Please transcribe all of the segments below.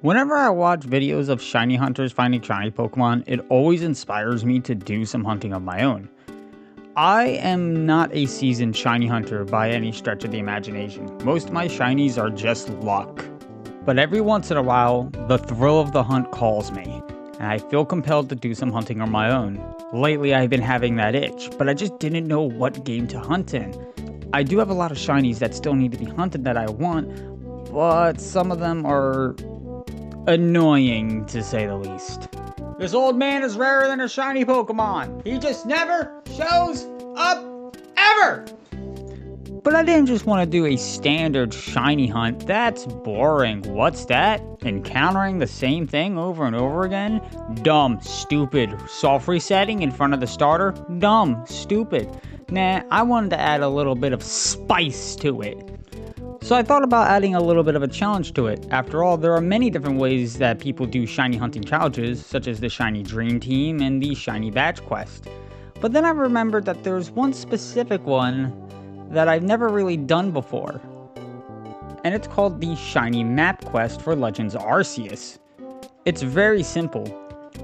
Whenever I watch videos of shiny hunters finding shiny Pokemon, it always inspires me to do some hunting of my own. I am not a seasoned shiny hunter by any stretch of the imagination. Most of my shinies are just luck. But every once in a while, the thrill of the hunt calls me, and I feel compelled to do some hunting on my own. Lately I've been having that itch, but I just didn't know what game to hunt in. I do have a lot of shinies that still need to be hunted that I want, but some of them are annoying, to say the least. This old man is rarer than a shiny Pokemon. He just never shows up, ever! But I didn't just want to do a standard shiny hunt. That's boring. What's that? Encountering the same thing over and over again? Dumb, stupid. Soft resetting in front of the starter? Dumb, stupid. Nah, I wanted to add a little bit of spice to it. So I thought about adding a little bit of a challenge to it. After all, there are many different ways that people do shiny hunting challenges, such as the Shiny Dream Team and the Shiny Badge Quest. But then I remembered that there's one specific one that I've never really done before. And it's called the Shiny Map Quest for Legends Arceus. It's very simple.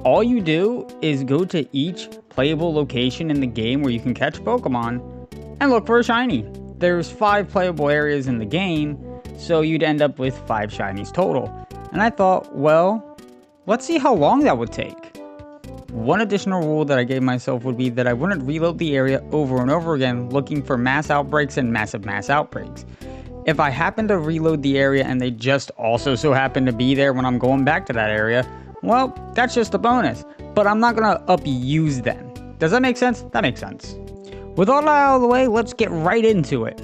All you do is go to each playable location in the game where you can catch Pokemon and look for a shiny. There's 5 playable areas in the game, so you'd end up with 5 shinies total. And I thought, well, let's see how long that would take. One additional rule that I gave myself would be that I wouldn't reload the area over and over again looking for mass outbreaks and massive mass outbreaks. If I happen to reload the area and they just also so happen to be there when I'm going back to that area, well, that's just a bonus, but I'm not gonna abuse them. Does that make sense? That makes sense. With all that out of the way, let's get right into it.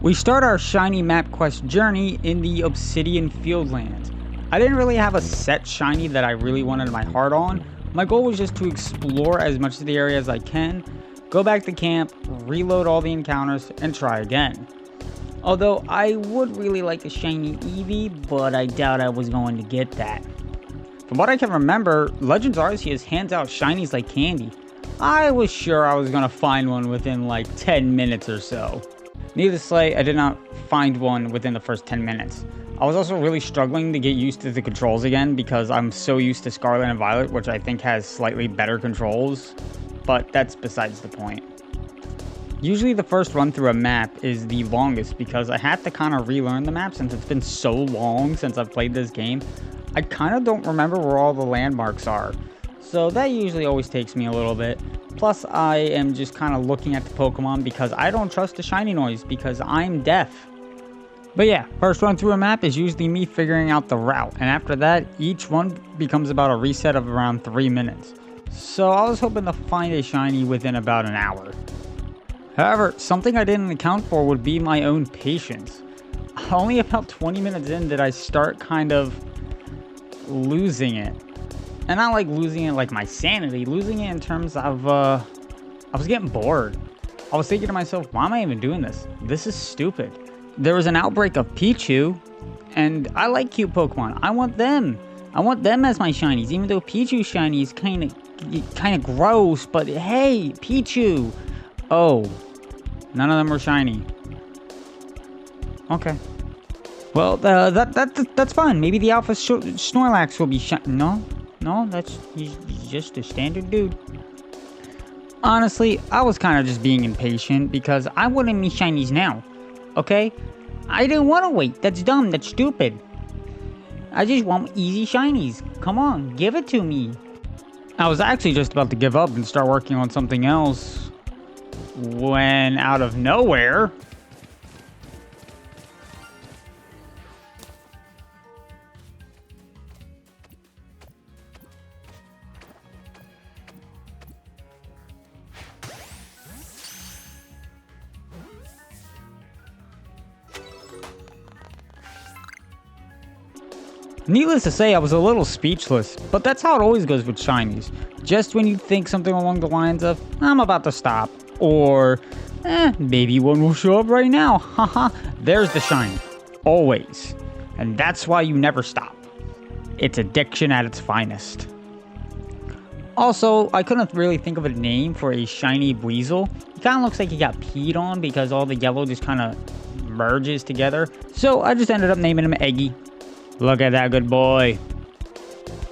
We start our shiny map quest journey in the Obsidian fieldlands. I didn't really have a set shiny that I really wanted my heart on. My goal was just to explore as much of the area as I can, go back to camp, reload all the encounters, and try again. Although I would really like a shiny Eevee, but I doubt I was going to get that. From what I can remember, Legends Arceus hands out shinies like candy. I was sure I was going to find one within like 10 minutes or so. Needless to say, I did not find one within the first 10 minutes. I was also really struggling to get used to the controls again because I'm so used to Scarlet and Violet, which I think has slightly better controls, but that's besides the point. Usually the first run through a map is the longest because I have to kind of relearn the map since it's been so long since I've played this game. I kind of don't remember where all the landmarks are, so that usually always takes me a little bit. Plus I am just kind of looking at the Pokemon because I don't trust the shiny noise because I'm deaf. But yeah, first run through a map is usually me figuring out the route, and after that each one becomes about a reset of around 3 minutes. So I was hoping to find a shiny within about an hour. However, something I didn't account for would be my own patience. Only about 20 minutes in did I start kind of losing it. And not like losing it like my sanity, losing it in terms of, I was getting bored. I was thinking to myself, why am I even doing this? This is stupid. There was an outbreak of Pichu, and I like cute Pokemon. I want them. I want them as my shinies, even though Pichu shiny is kind of gross, but hey, Pichu. Oh, none of them were shiny. Okay. Well, that's fine. Maybe the Alpha Snorlax will be shiny. No, he's just a standard dude. Honestly, I was kind of just being impatient because I wanted me shinies now. Okay? I didn't want to wait. That's dumb. That's stupid. I just want easy shinies. Come on, give it to me. I was actually just about to give up and start working on something else when out of nowhere, needless to say, I was a little speechless, but that's how it always goes with shinies. Just when you think something along the lines of, I'm about to stop, or, maybe one will show up right now, haha, there's the shiny. Always. And that's why you never stop. It's addiction at its finest. Also, I couldn't really think of a name for a shiny weasel. He kind of looks like he got peed on because all the yellow just kind of merges together. So I just ended up naming him Eggy. Look at that good boy.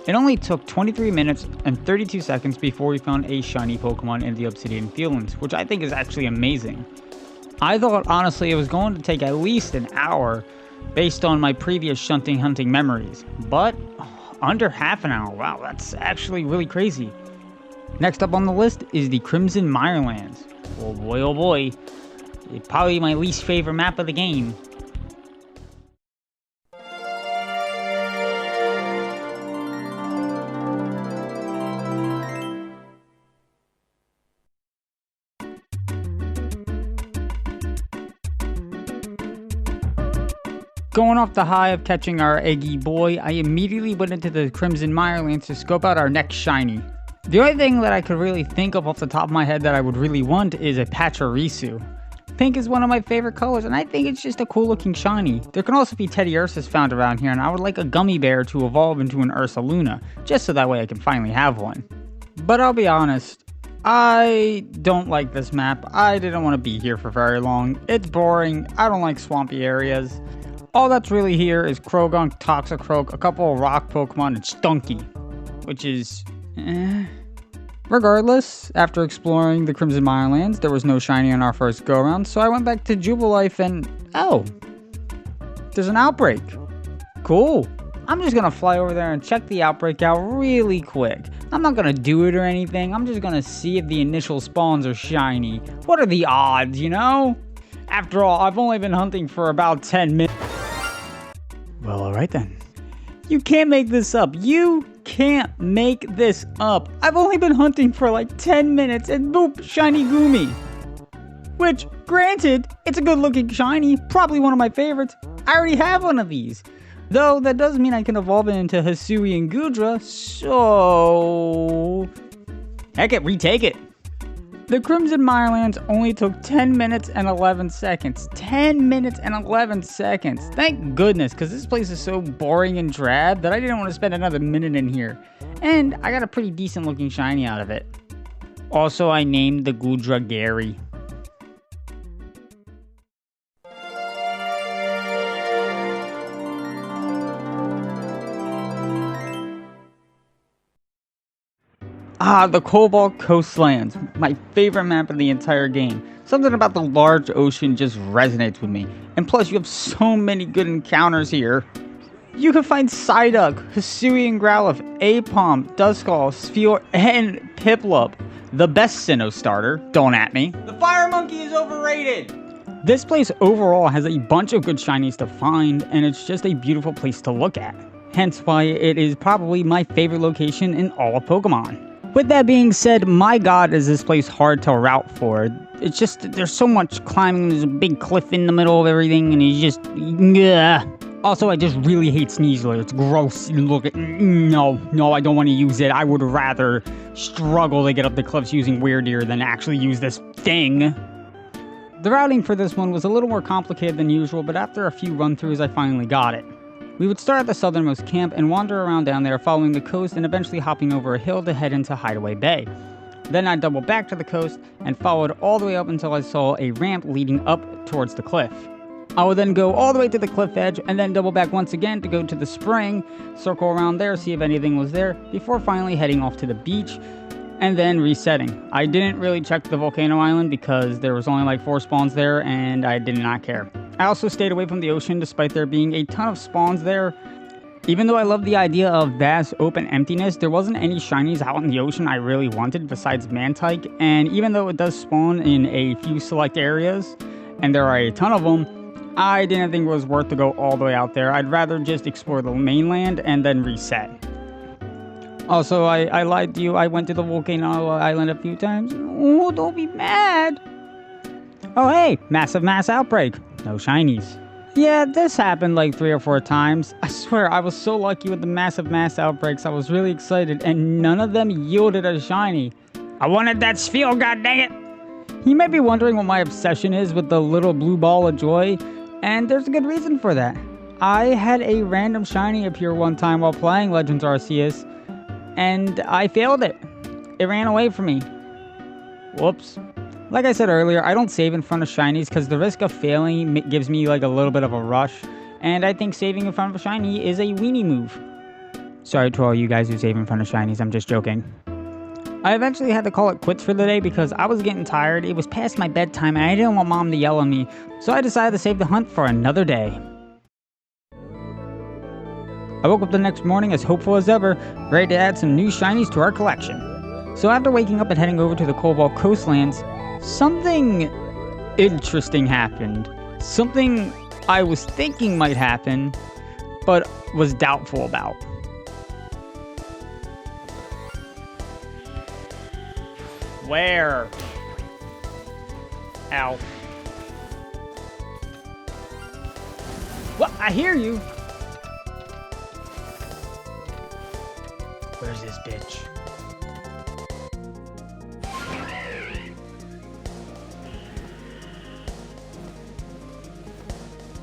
It only took 23 minutes and 32 seconds before we found a shiny Pokemon in the Obsidian fieldlands, which I think is actually amazing. I thought honestly it was going to take at least an hour based on my previous shunting hunting memories, but under half an hour. Wow, that's actually really crazy. Next up on the list is the Crimson Mirelands. Oh boy, it's probably my least favorite map of the game. Going off the high of catching our Eggy boy, I immediately went into the Crimson Mirelands to scope out our next shiny. The only thing that I could really think of off the top of my head that I would really want is a Pachirisu. Pink is one of my favorite colors, and I think it's just a cool looking shiny. There can also be Teddy Ursus found around here, and I would like a gummy bear to evolve into an Ursaluna, just so that way I can finally have one. But I'll be honest, I don't like this map. I didn't want to be here for very long. It's boring. I don't like swampy areas. All that's really here is Krogunk, Toxicroak, a couple of rock Pokemon, and Stunky, which is Regardless, after exploring the Crimson Mirelands, there was no shiny on our first go-around, so I went back to Jubilife and oh, there's an outbreak. Cool. I'm just gonna fly over there and check the outbreak out really quick. I'm not gonna do it or anything, I'm just gonna see if the initial spawns are shiny. What are the odds, you know? After all, I've only been hunting for about 10 minutes. Well, alright then. You can't make this up. You can't make this up. I've only been hunting for like 10 minutes and boop, shiny Goomy. Which, granted, it's a good looking shiny, probably one of my favorites. I already have one of these. Though, that does mean I can evolve it into Hisui and Gudra, so heck it, retake it. The Crimson Mirelands only took 10 minutes and 11 seconds. 10 minutes and 11 seconds. Thank goodness, because this place is so boring and drab that I didn't want to spend another minute in here. And I got a pretty decent looking shiny out of it. Also, I named the Gudra Gary. The Cobalt coastlands, my favorite map of the entire game. Something about the large ocean just resonates with me. And plus, you have so many good encounters here. You can find Psyduck, Hisui and Growlithe, Apom, Duskull, Sphere, and Piplup. The best Sinnoh starter, don't at me. The Fire Monkey is overrated! This place overall has a bunch of good shinies to find, and it's just a beautiful place to look at. Hence why it is probably my favorite location in all of Pokemon. With that being said, my god is this place hard to route for. It's just, there's so much climbing, there's a big cliff in the middle of everything, and it's just, yeah. Also, I just really hate Sneasler. It's gross. Look at, no, I don't want to use it. I would rather struggle to get up the cliffs using Weirdeer than actually use this thing. The routing for this one was a little more complicated than usual, but after a few run-throughs, I finally got it. We would start at the southernmost camp and wander around down there following the coast and eventually hopping over a hill to head into Hideaway Bay. Then I'd double back to the coast and followed all the way up until I saw a ramp leading up towards the cliff. I would then go all the way to the cliff edge and then double back once again to go to the spring, circle around there, see if anything was there, before finally heading off to the beach and then resetting. I didn't really check the volcano island because there was only like 4 spawns there and I did not care. I also stayed away from the ocean despite there being a ton of spawns there. Even though I love the idea of vast open emptiness, there wasn't any shinies out in the ocean I really wanted besides Mantike, and even though it does spawn in a few select areas, and there are a ton of them, I didn't think it was worth to go all the way out there. I'd rather just explore the mainland and then reset. Also, I lied to you, I went to the volcano island a few times. Oh, don't be mad! Oh hey, massive mass outbreak. No shinies. Yeah, this happened like 3 or 4 times. I swear, I was so lucky with the massive mass outbreaks. I was really excited, and none of them yielded a shiny. I wanted that sphere, goddammit! You might be wondering what my obsession is with the little blue ball of joy, and there's a good reason for that. I had a random shiny appear one time while playing Legends Arceus, and I failed it. It ran away from me. Whoops. Like I said earlier, I don't save in front of shinies because the risk of failing gives me like a little bit of a rush. And I think saving in front of a shiny is a weenie move. Sorry to all you guys who save in front of shinies, I'm just joking. I eventually had to call it quits for the day because I was getting tired, it was past my bedtime, and I didn't want mom to yell at me, so I decided to save the hunt for another day. I woke up the next morning as hopeful as ever, ready to add some new shinies to our collection. So after waking up and heading over to the Cobalt coastlands, something interesting happened. Something I was thinking might happen, but was doubtful about. Where? Ow. What? I hear you. Where's this bitch?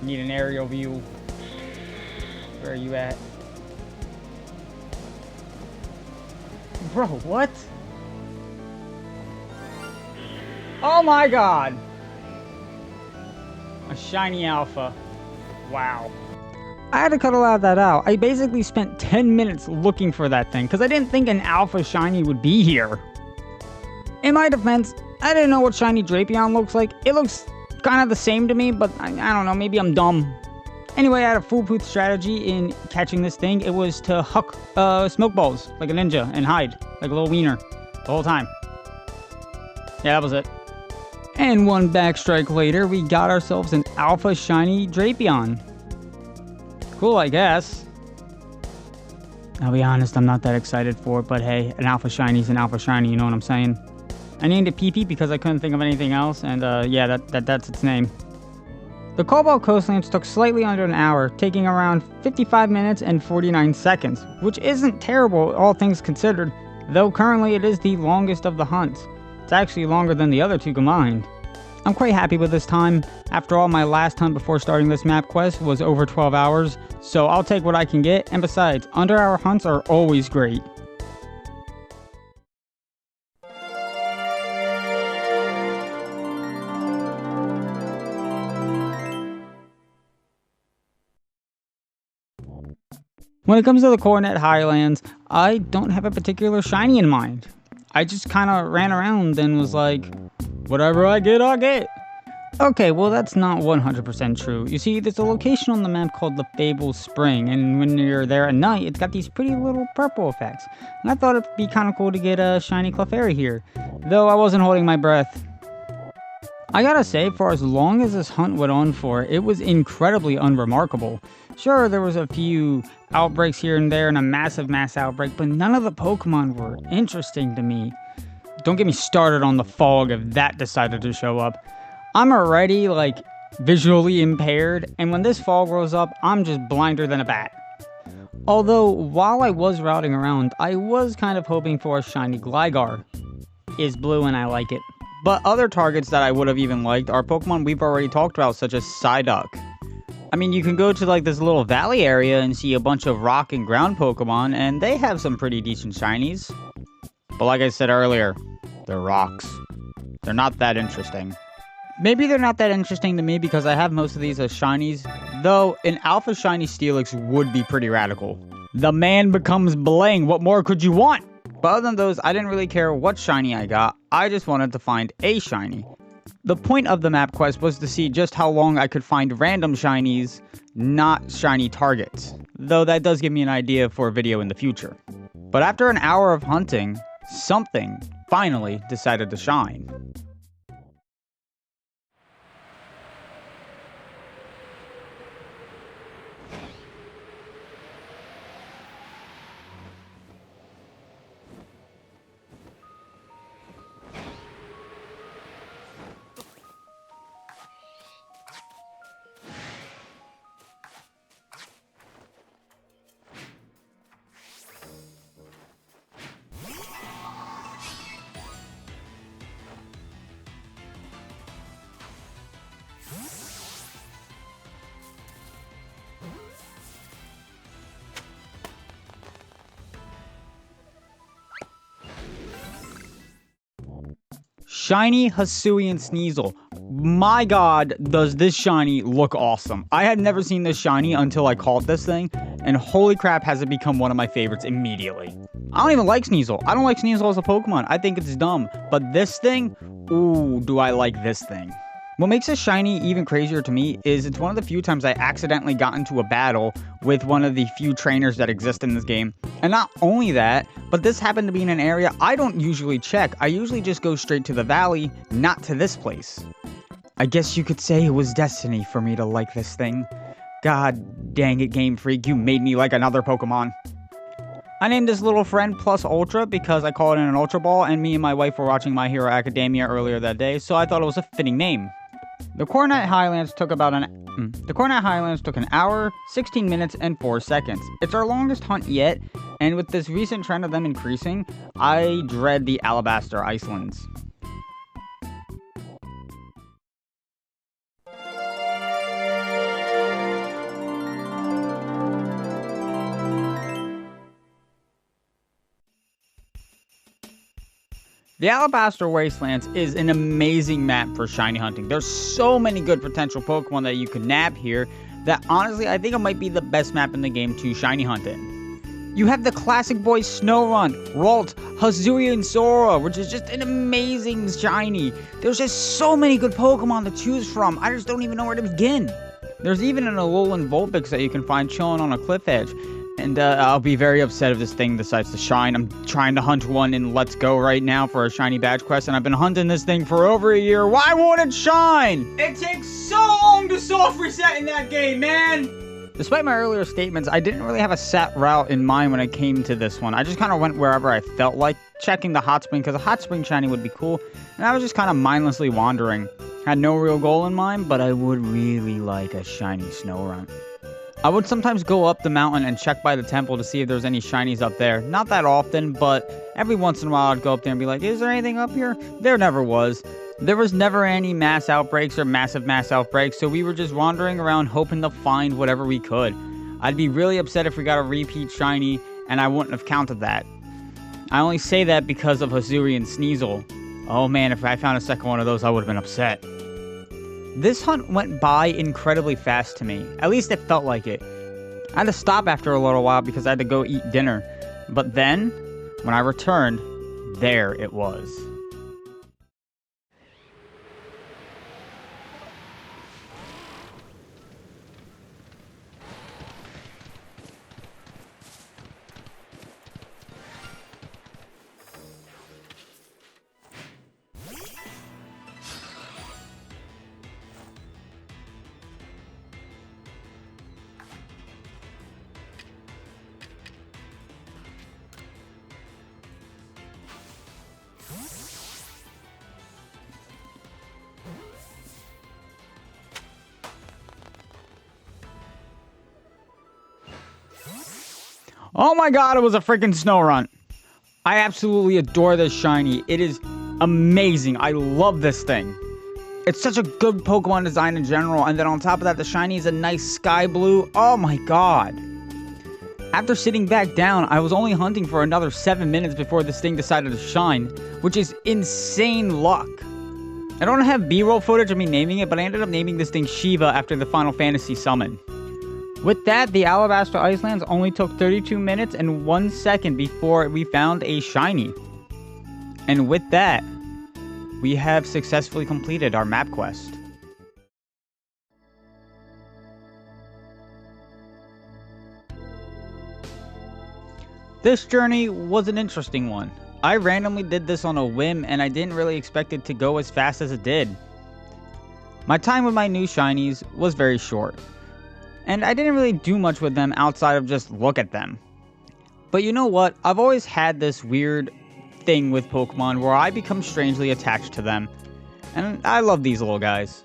Need an aerial view. Where are you at? Bro, what? Oh my god! A shiny alpha. Wow. I had to cut a lot of that out. I basically spent 10 minutes looking for that thing because I didn't think an alpha shiny would be here. In my defense, I didn't know what shiny Drapion looks like. It looks kind of the same to me, but I don't know, maybe I'm dumb. Anyway, I had a foolproof strategy in catching this thing. It was to huck smoke balls like a ninja and hide like a little wiener the whole time. Yeah, that was it. And one backstrike later, we got ourselves an alpha shiny Drapion. Cool, I guess. I'll be honest, I'm not that excited for it, but hey, an alpha shiny's an alpha shiny, you know what I'm saying? I named it PP because I couldn't think of anything else, and yeah, that's its name. The Cobalt coastlands took slightly under an hour, taking around 55 minutes and 49 seconds, which isn't terrible, all things considered, though currently it is the longest of the hunts. It's actually longer than the other two combined. I'm quite happy with this time. After all, my last hunt before starting this map quest was over 12 hours, so I'll take what I can get, and besides, under-hour hunts are always great. When it comes to the Coronet highlands, I don't have a particular shiny in mind. I just kind of ran around and was like, whatever I get, I'll get. Okay, well that's not 100% true. You see, there's a location on the map called the Fable Spring, and when you're there at night, it's got these pretty little purple effects. And I thought it'd be kind of cool to get a shiny Clefairy here, though I wasn't holding my breath. I gotta say, for as long as this hunt went on for, it was incredibly unremarkable. Sure, there was a few outbreaks here and there and a massive mass outbreak, but none of the Pokemon were interesting to me. Don't get me started on the fog if that decided to show up. I'm already, visually impaired, and when this fog rolls up, I'm just blinder than a bat. Although, while I was routing around, I was kind of hoping for a shiny Gligar. It's blue and I like it. But other targets that I would have even liked are Pokemon we've already talked about, such as Psyduck. I mean, you can go to this little valley area and see a bunch of rock and ground Pokemon, and they have some pretty decent shinies. But like I said earlier, they're rocks. They're not that interesting. Maybe they're not that interesting to me because I have most of these as shinies, though an Alpha Shiny Steelix would be pretty radical. The man becomes bling, what more could you want? But other than those, I didn't really care what shiny I got, I just wanted to find a shiny. The point of the map quest was to see just how long I could find random shinies, not shiny targets. Though that does give me an idea for a video in the future. But after an hour of hunting, something finally decided to shine. Shiny Hisuian Sneasel. My god, does this shiny look awesome. I had never seen this shiny until I caught this thing, and holy crap has it become one of my favorites immediately. I don't even like Sneasel. I don't like Sneasel as a Pokemon. I think it's dumb. But this thing, ooh, do I like this thing. What makes this shiny even crazier to me is it's one of the few times I accidentally got into a battle with one of the few trainers that exist in this game. And not only that, but this happened to be in an area I don't usually check. I usually just go straight to the valley, not to this place. I guess you could say it was destiny for me to like this thing. God dang it, Game Freak, you made me like another Pokemon. I named this little friend Plus Ultra because I call it an Ultra Ball, and me and my wife were watching My Hero Academia earlier that day, so I thought it was a fitting name. The Coronet Highlands took an hour, 16 minutes, and 4 seconds. It's our longest hunt yet, and with this recent trend of them increasing, I dread the Alabaster icelands. The Alabaster Wastelands is an amazing map for shiny hunting. There's so many good potential Pokemon that you could nab here that honestly I think it might be the best map in the game to shiny hunt in. You have the classic boy Snorunt, Ralt, Hisuian Sora, which is just an amazing shiny. There's just so many good Pokemon to choose from. I just don't even know where to begin. There's even an Alolan Vulpix that you can find chilling on a cliff edge. And I'll be very upset if this thing decides to shine. I'm trying to hunt one in Let's Go right now for a shiny badge quest, and I've been hunting this thing for over a year. Why won't it shine? It takes so long to soft reset in that game, man! Despite my earlier statements, I didn't really have a set route in mind when it came to this one. I just kind of went wherever I felt like, checking the hot spring, because a hot spring shiny would be cool, and I was just kind of mindlessly wandering. Had no real goal in mind, but I would really like a shiny Snorunt. I would sometimes go up the mountain and check by the temple to see if there's any shinies up there. Not that often, but every once in a while I'd go up there and be like, is there anything up here? There never was. There was never any mass outbreaks or massive mass outbreaks, so we were just wandering around hoping to find whatever we could. I'd be really upset if we got a repeat shiny, and I wouldn't have counted that. I only say that because of Hisuian Sneasel. Oh man, if I found a second one of those, I would have been upset. This hunt went by incredibly fast to me. At least it felt like it. I had to stop after a little while because I had to go eat dinner. But then, when I returned, there it was. Oh my god, it was a freaking Snorunt. I absolutely adore this shiny. It is amazing. I love this thing. It's such a good Pokemon design in general, and then on top of that, the shiny is a nice sky blue. Oh my god. After sitting back down, I was only hunting for another 7 minutes before this thing decided to shine, which is insane luck. I don't have B-roll footage of me naming it, but I ended up naming this thing Shiva after the Final Fantasy summon. With that, the Alabaster Icelands only took 32 minutes and 1 second before we found a shiny. And with that, we have successfully completed our map quest. This journey was an interesting one. I randomly did this on a whim, and I didn't really expect it to go as fast as it did. My time with my new shinies was very short, and I didn't really do much with them outside of just look at them. But you know what? I've always had this weird thing with Pokemon where I become strangely attached to them, and I love these little guys.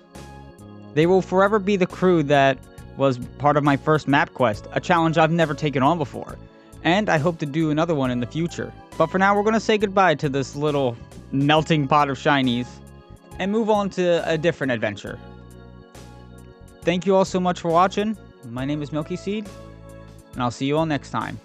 They will forever be the crew that was part of my first map quest, a challenge I've never taken on before, and I hope to do another one in the future. But for now, we're going to say goodbye to this little melting pot of shinies and move on to a different adventure. Thank you all so much for watching. My name is Milky, and I'll see you all next time.